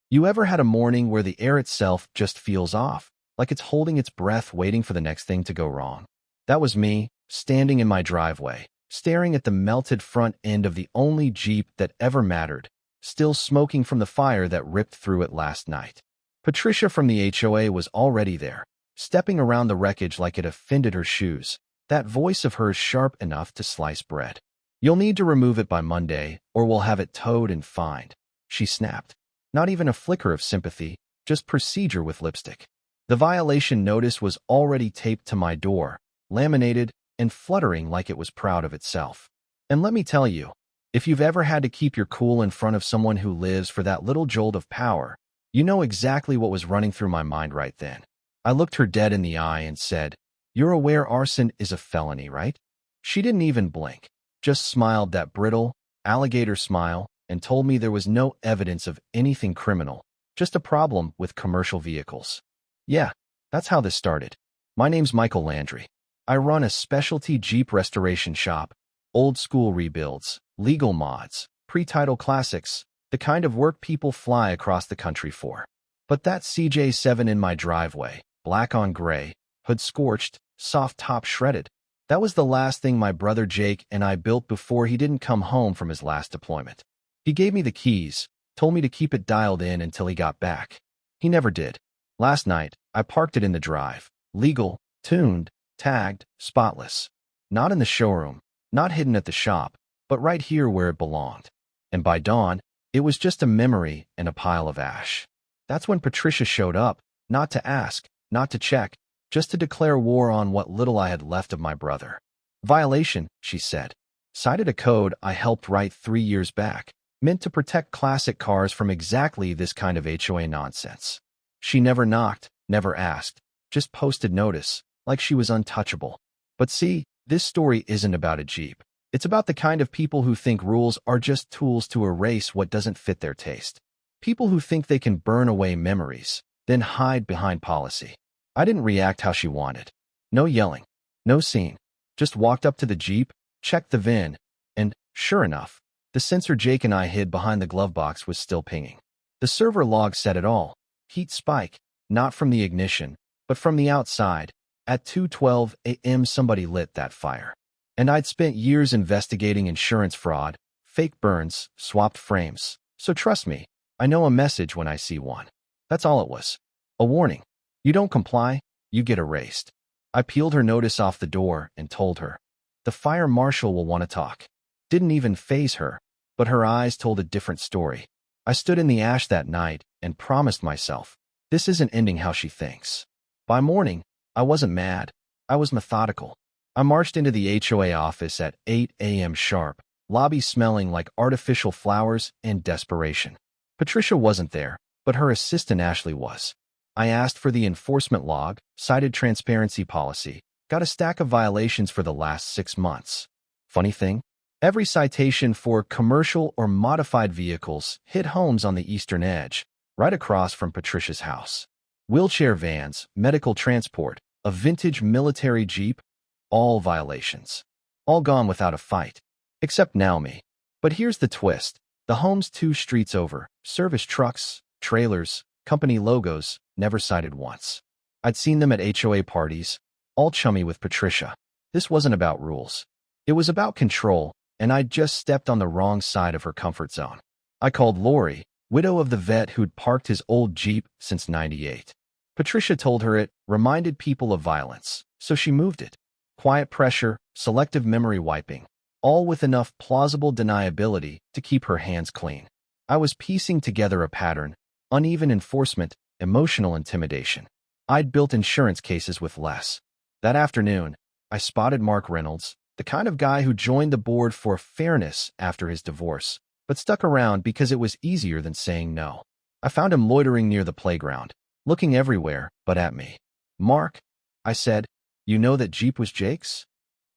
You ever had a morning where the air itself just feels off, like it's holding its breath waiting for the next thing to go wrong? That was me, standing in my driveway, staring at the melted front end of the only Jeep that ever mattered, still smoking from the fire that ripped through it last night. Patricia from the HOA was already there, stepping around the wreckage like it offended her shoes, that voice of hers sharp enough to slice bread. "You'll need to remove it by Monday, or we'll have it towed and fined," she snapped. Not even a flicker of sympathy, just procedure with lipstick. The violation notice was already taped to my door, laminated and fluttering like it was proud of itself. And let me tell you, if you've ever had to keep your cool in front of someone who lives for that little jolt of power, you know exactly what was running through my mind right then. I looked her dead in the eye and said, "You're aware arson is a felony, right?" She didn't even blink, just smiled that brittle, alligator smile, and told me there was no evidence of anything criminal, just a problem with commercial vehicles. Yeah, that's how this started. My name's Michael Landry. I run a specialty Jeep restoration shop, old school rebuilds, legal mods, pre-title classics, the kind of work people fly across the country for. But that CJ7 in my driveway, black on gray, hood scorched, soft top shredded, that was the last thing my brother Jake and I built before he didn't come home from his last deployment. He gave me the keys, told me to keep it dialed in until he got back. He never did. Last night, I parked it in the drive, legal, tuned, tagged, spotless. Not in the showroom, not hidden at the shop, but right here where it belonged. And by dawn, it was just a memory and a pile of ash. That's when Patricia showed up, not to ask, not to check, just to declare war on what little I had left of my brother. "Violation," she said. Cited a code I helped write 3 years back, meant to protect classic cars from exactly this kind of HOA nonsense. She never knocked, never asked, just posted notice, like she was untouchable. But see, this story isn't about a Jeep. It's about the kind of people who think rules are just tools to erase what doesn't fit their taste. People who think they can burn away memories, then hide behind policy. I didn't react how she wanted. No yelling, no scene. Just walked up to the Jeep, checked the VIN, and, sure enough, the sensor Jake and I hid behind the glove box was still pinging. The server log said it all. Heat spike, not from the ignition, but from the outside. At 2:12 a.m. somebody lit that fire. And I'd spent years investigating insurance fraud, fake burns, swapped frames. So trust me, I know a message when I see one. That's all it was. A warning. You don't comply, you get erased. I peeled her notice off the door and told her. The fire marshal will want to talk. Didn't even faze her, but her eyes told a different story. I stood in the ash that night and promised myself, this isn't ending how she thinks. By morning, I wasn't mad. I was methodical. I marched into the HOA office at 8 a.m. sharp, lobby smelling like artificial flowers and desperation. Patricia wasn't there, but her assistant Ashley was. I asked for the enforcement log, cited transparency policy, got a stack of violations for the last 6 months. Funny thing? Every citation for commercial or modified vehicles hit homes on the eastern edge, right across from Patricia's house. Wheelchair vans, medical transport, a vintage military Jeep, all violations. All gone without a fight. Except Naomi. But here's the twist. The homes 2 streets over, service trucks, trailers, company logos, never cited once. I'd seen them at HOA parties, all chummy with Patricia. This wasn't about rules. It was about control, and I'd just stepped on the wrong side of her comfort zone. I called Lori, widow of the vet who'd parked his old Jeep since '98. Patricia told her it reminded people of violence, so she moved it. Quiet pressure, selective memory wiping, all with enough plausible deniability to keep her hands clean. I was piecing together a pattern, uneven enforcement, emotional intimidation. I'd built insurance cases with less. That afternoon, I spotted Mark Reynolds, the kind of guy who joined the board for fairness after his divorce, but stuck around because it was easier than saying no. I found him loitering near the playground, looking everywhere but at me. "Mark," I said, "you know that Jeep was Jake's?"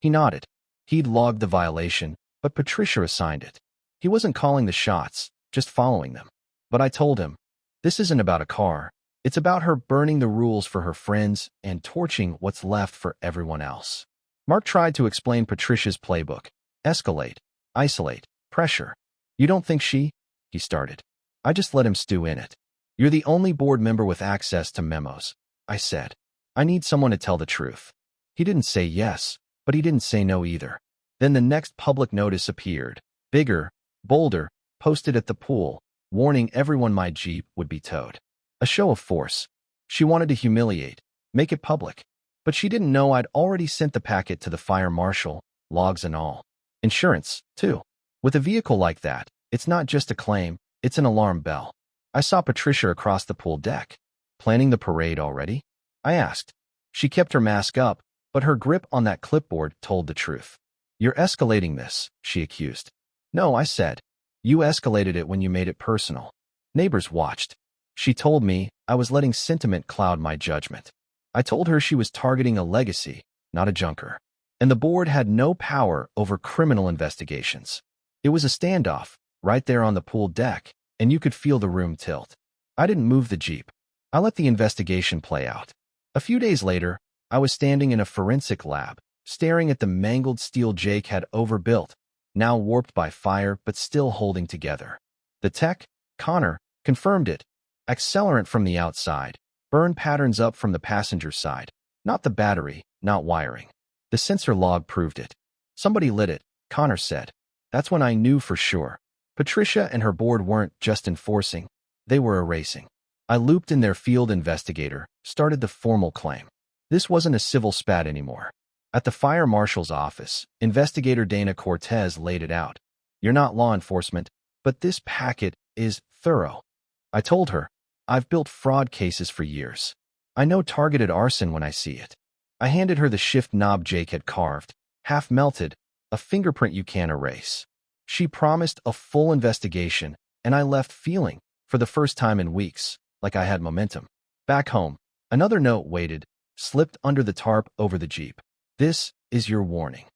He nodded. He'd logged the violation, but Patricia assigned it. He wasn't calling the shots, just following them. But I told him, this isn't about a car. It's about her burning the rules for her friends and torching what's left for everyone else. Mark tried to explain Patricia's playbook. Escalate, isolate, pressure. "You don't think she?" he started. I just let him stew in it. You're the only board member with access to memos, I said. I need someone to tell the truth. He didn't say yes, but he didn't say no either. Then the next public notice appeared, bigger, bolder, posted at the pool, warning everyone my Jeep would be towed. A show of force. She wanted to humiliate, make it public. But she didn't know I'd already sent the packet to the fire marshal, logs and all. Insurance, too. With a vehicle like that, it's not just a claim, it's an alarm bell. I saw Patricia across the pool deck. Planning the parade already? I asked. She kept her mask up, but her grip on that clipboard told the truth. You're escalating this, she accused. No, I said. You escalated it when you made it personal. Neighbors watched. She told me I was letting sentiment cloud my judgment. I told her she was targeting a legacy, not a junker. And the board had no power over criminal investigations. It was a standoff, right there on the pool deck, and you could feel the room tilt. I didn't move the Jeep. I let the investigation play out. A few days later, I was standing in a forensic lab, staring at the mangled steel Jake had overbuilt, now warped by fire but still holding together. The tech, Connor, confirmed it. Accelerant from the outside, burn patterns up from the passenger side. Not the battery, not wiring. The sensor log proved it. Somebody lit it, Connor said. That's when I knew for sure. Patricia and her board weren't just enforcing, they were erasing. I looped in their field investigator, started the formal claim. This wasn't a civil spat anymore. At the fire marshal's office, investigator Dana Cortez laid it out. You're not law enforcement, but this packet is thorough. I told her, I've built fraud cases for years. I know targeted arson when I see it. I handed her the shift knob Jake had carved, half melted, a fingerprint you can't erase. She promised a full investigation, and I left feeling, for the first time in weeks, like I had momentum. Back home, another note waited, slipped under the tarp over the Jeep. This is your warning.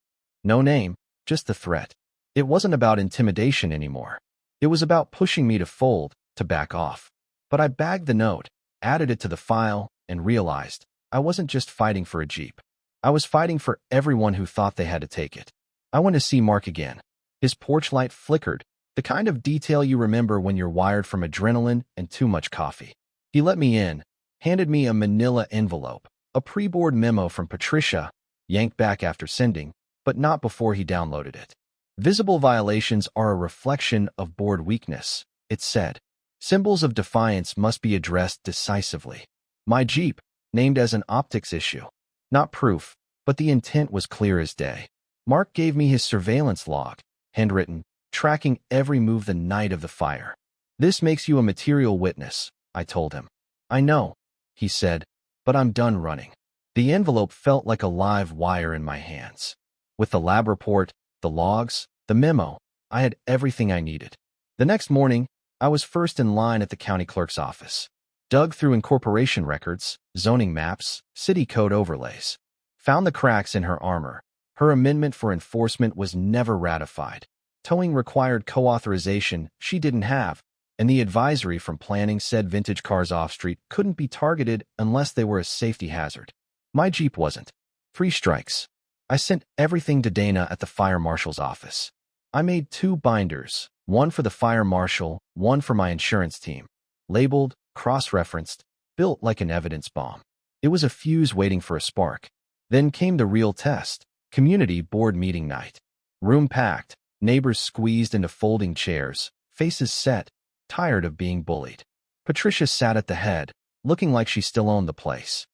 No name, just the threat. It wasn't about intimidation anymore. It was about pushing me to fold, to back off. But I bagged the note, added it to the file, and realized I wasn't just fighting for a Jeep. I was fighting for everyone who thought they had to take it. I went to see Mark again. His porch light flickered, the kind of detail you remember when you're wired from adrenaline and too much coffee. He let me in, handed me a manila envelope, a pre-board memo from Patricia, yanked back after sending, but not before he downloaded it. Visible violations are a reflection of board weakness, it said. Symbols of defiance must be addressed decisively. My Jeep, named as an optics issue. Not proof, but the intent was clear as day. Mark gave me his surveillance log, handwritten, tracking every move the night of the fire. This makes you a material witness, I told him. I know, he said, but I'm done running. The envelope felt like a live wire in my hands. With the lab report, the logs, the memo, I had everything I needed. The next morning, I was first in line at the county clerk's office. Dug through incorporation records, zoning maps, city code overlays. Found the cracks in her armor. Her amendment for enforcement was never ratified. Towing required co-authorization she didn't have, and the advisory from planning said vintage cars off-street couldn't be targeted unless they were a safety hazard. My Jeep wasn't. 3 strikes. I sent everything to Dana at the fire marshal's office. I made 2 binders, one for the fire marshal, one for my insurance team. Labeled, cross-referenced, built like an evidence bomb. It was a fuse waiting for a spark. Then came the real test, community board meeting night. Room packed, neighbors squeezed into folding chairs, faces set, tired of being bullied. Patricia sat at the head, looking like she still owned the place.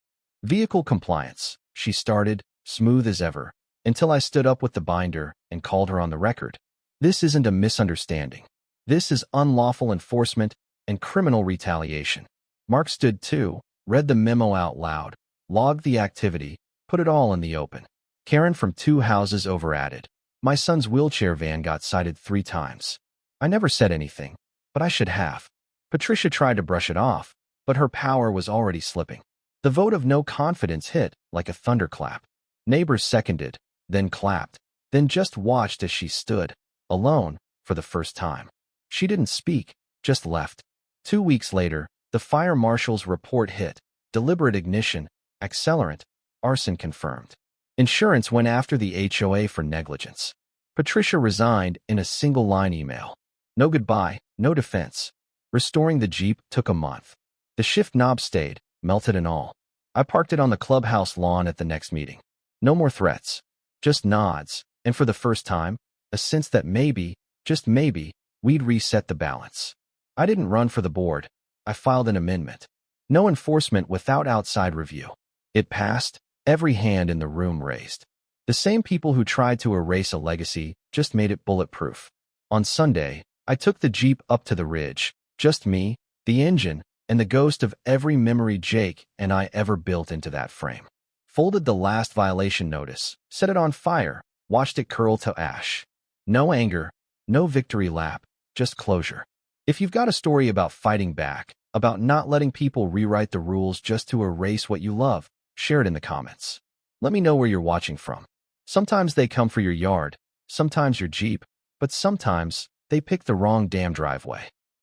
Vehicle compliance, she started, smooth as ever, until I stood up with the binder and called her on the record. This isn't a misunderstanding. This is unlawful enforcement and criminal retaliation. Mark stood too, read the memo out loud, logged the activity, put it all in the open. Karen from 2 houses over added. My son's wheelchair van got cited 3 times. I never said anything, but I should have. Patricia tried to brush it off, but her power was already slipping. The vote of no confidence hit like a thunderclap. Neighbors seconded, then clapped, then just watched as she stood, alone, for the first time. She didn't speak, just left. 2 weeks later, the fire marshal's report hit. Deliberate ignition, accelerant, arson confirmed. Insurance went after the HOA for negligence. Patricia resigned in a single-line email. No goodbye, no defense. Restoring the Jeep took a month. The shift knob stayed, melted and all. I parked it on the clubhouse lawn at the next meeting. No more threats, just nods, and for the first time, a sense that maybe, just maybe, we'd reset the balance. I didn't run for the board. I filed an amendment. No enforcement without outside review. It passed, every hand in the room raised. The same people who tried to erase a legacy just made it bulletproof. On Sunday, I took the Jeep up to the ridge, just me, the engine, and the ghost of every memory Jake and I ever built into that frame. Folded the last violation notice, set it on fire, watched it curl to ash. No anger, no victory lap, just closure. If you've got a story about fighting back, about not letting people rewrite the rules just to erase what you love, share it in the comments. Let me know where you're watching from. Sometimes they come for your yard, sometimes your Jeep, but sometimes they pick the wrong damn driveway.